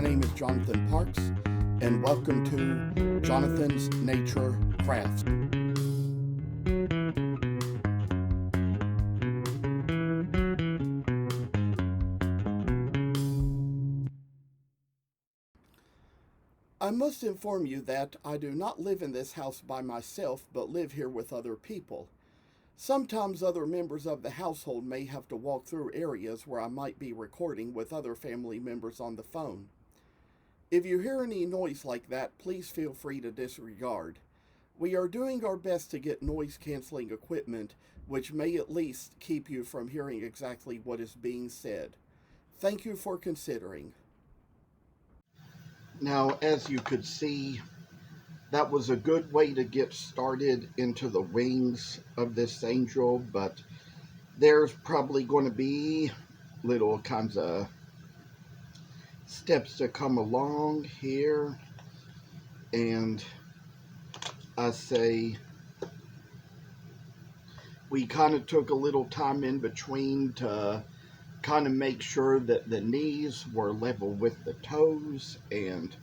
My name is Jonathan Parks, and welcome to Jonathan's Nature Crafts. I must inform you that I do not live in this house by myself, but live here with other people. Sometimes other members of the household may have to walk through areas where I might be recording with other family members on the phone. If you hear any noise like that, please feel free to disregard. We are doing our best to get noise canceling equipment, which may at least keep you from hearing exactly what is being said. Thank you for considering. Now, as you could see, that was a good way to get started into the wings of this angel, but there's probably going to be little kinds of steps to come along here, and I say we kind of took a little time in between to kind of make sure that the knees were level with the toes and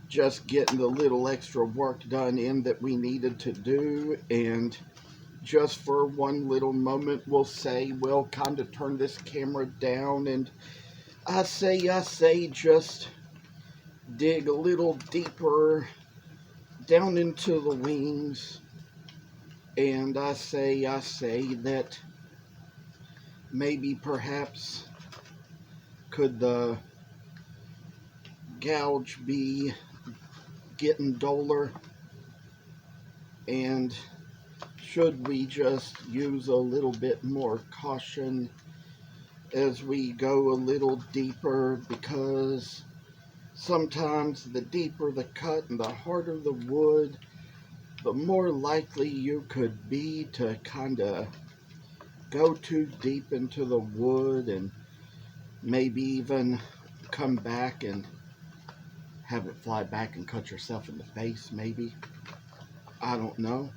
just getting the little extra work done in that we needed to do. And just for one little moment, we'll say we'll kind of turn this camera down, and I say just dig a little deeper down into the wings, and I say that maybe perhaps could the gouge be getting duller, and should we just use a little bit more caution as we go a little deeper, because sometimes the deeper the cut and the harder the wood, the more likely you could be to kind of go too deep into the wood and maybe even come back and have it fly back and cut yourself in the face, maybe. I don't know.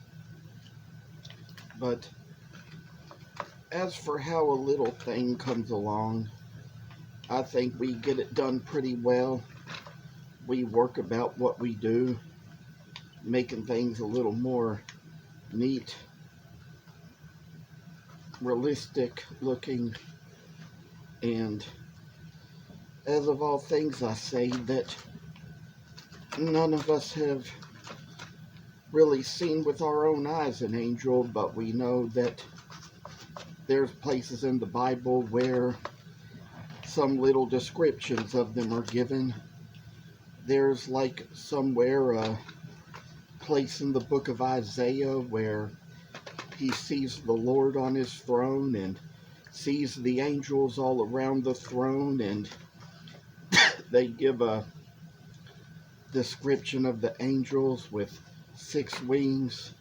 But as for how a little thing comes along, I think we get it done pretty well. We work about what we do, making things a little more neat, realistic looking, and as of all things, I say that none of us have really seen with our own eyes an angel, but we know that there's places in the Bible where some little descriptions of them are given. There's like somewhere a place in the book of Isaiah where he sees the Lord on his throne and sees the angels all around the throne, and they give a description of the angels with 6 wings,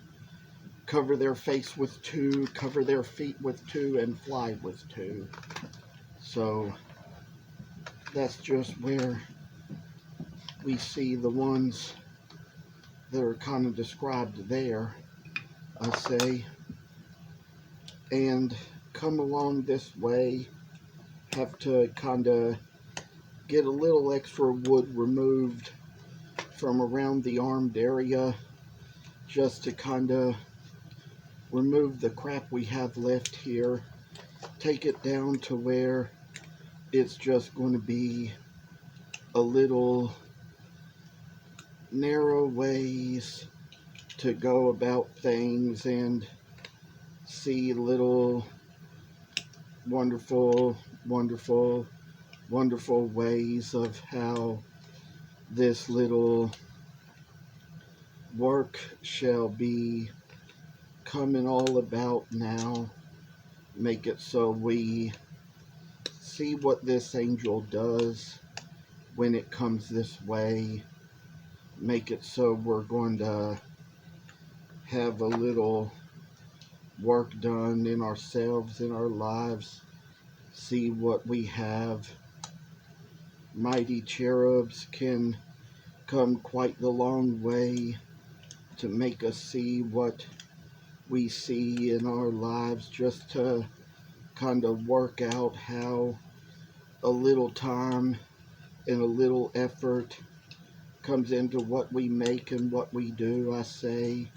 cover their face with 2, cover their feet with 2, and fly with 2. So that's just where we see the ones that are kind of described there, I say. And come along this way, have to kind of get a little extra wood removed from around the armed area, just to kind of remove the crap we have left here, take it down to where it's just going to be a little narrow ways to go about things and see little wonderful, wonderful, wonderful ways of how this little work shall be coming all about now. Make it so we see what this angel does when it comes this way. Make it so we're going to have a little work done in ourselves, in our lives. See what we have. Mighty cherubs can come quite the long way to make us see what we see in our lives, just to kind of work out how a little time and a little effort comes into what we make and what we do, I say,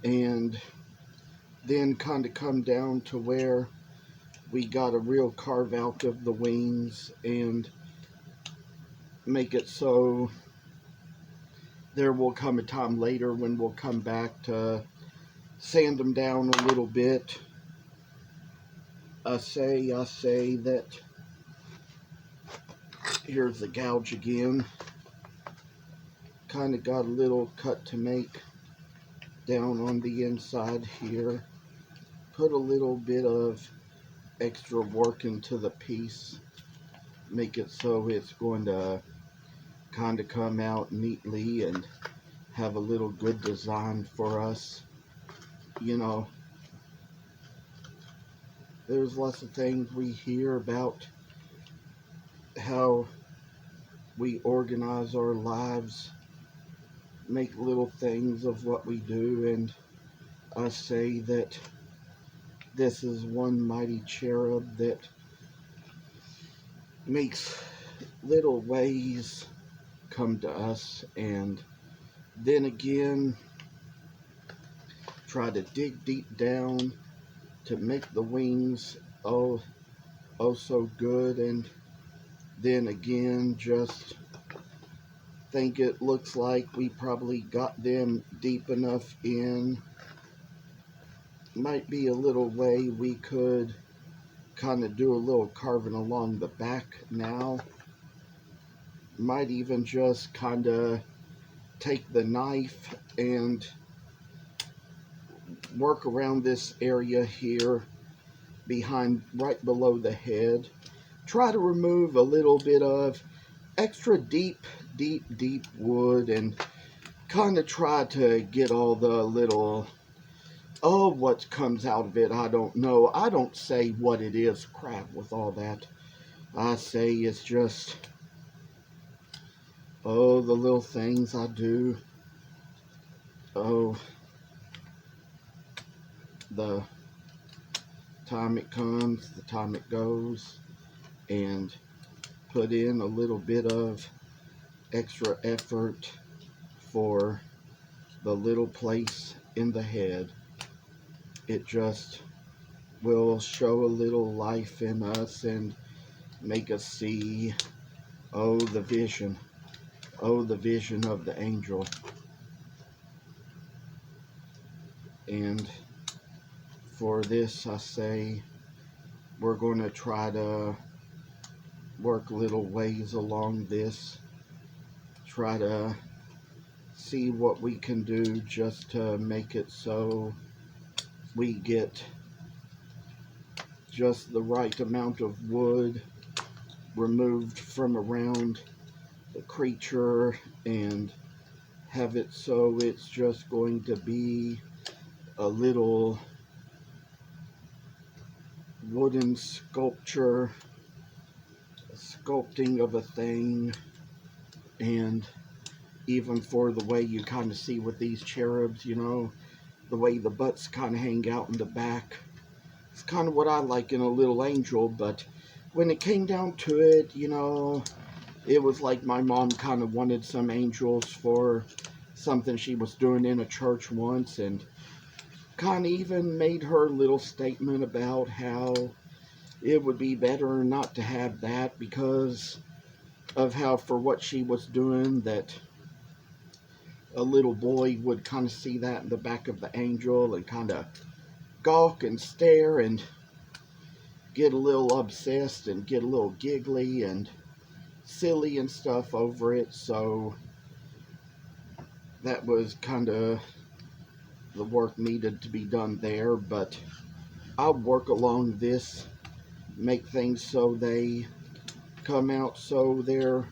and then kind of come down to where we got a real carve out of the wings and make it so there will come a time later when we'll come back to sand them down a little bit. I say that here's the gouge again. Kind of got a little cut to make down on the inside here. Put a little bit of extra work into the piece. Make it so it's going to kind of come out neatly and have a little good design for us. You know, there's lots of things we hear about how we organize our lives, make little things of what we do, and I say that this is one mighty cherub that makes little ways come to us, and then again try to dig deep down to make the wings oh so good, and then again just think it looks like we probably got them deep enough in. Might be a little way we could kind of do a little carving along the back now. Might even just kind of take the knife and work around this area here behind, right below the head. Try to remove a little bit of extra deep wood and kind of try to get all the little, what comes out of it, I don't know. I don't say what it is, crap, with all that. I say it's just, the little things I do. The time it comes, the time it goes, and put in a little bit of extra effort for the little place in the head. It just will show a little life in us and make us see, the vision of the angel. And for this, I say, we're going to try to work little ways along this, try to see what we can do just to make it so we get just the right amount of wood removed from around the creature and have it so it's just going to be a little wooden sculpture, sculpting of a thing. And even for the way you kind of see with these cherubs, the way the butts kind of hang out in the back, it's kind of what I like in a little angel. But when it came down to it, it was like my mom kind of wanted some angels for something she was doing in a church once, and kind of even made her little statement about how it would be better not to have that because of how, for what she was doing, that a little boy would kind of see that in the back of the angel and kind of gawk and stare and get a little obsessed and get a little giggly and silly and stuff over it. So that was kind of the work needed to be done there. But I'll work along this, make things so they come out so they're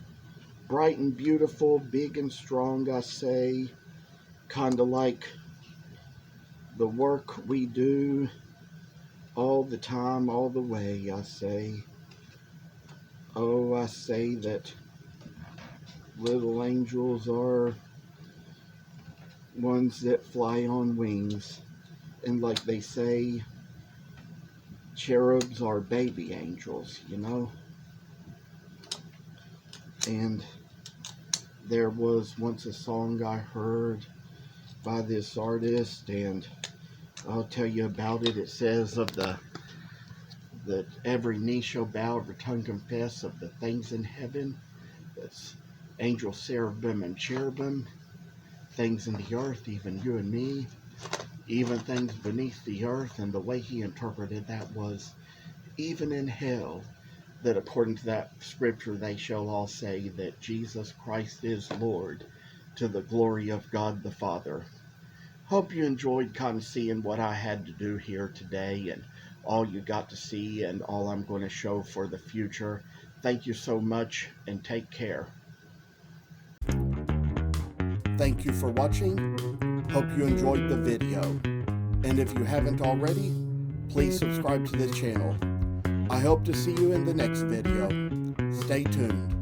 bright and beautiful, big and strong, I say, kind of like the work we do all the time, all the way, I say. I say that little angels are ones that fly on wings, and like they say, cherubs are baby angels, And there was once a song I heard by this artist, and I'll tell you about it. It says that every knee shall bow, every tongue confess of the things in heaven. That's angel, cherubim, and cherubim. Things in the earth, even you and me. Even things beneath the earth. And the way he interpreted that was, even in hell, that according to that scripture, they shall all say that Jesus Christ is Lord, to the glory of God the Father. Hope you enjoyed kind of seeing what I had to do here today and all you got to see and all I'm going to show for the future. Thank you so much and take care. Thank you for watching. Hope you enjoyed the video. And if you haven't already, please subscribe to the channel. I hope to see you in the next video. Stay tuned.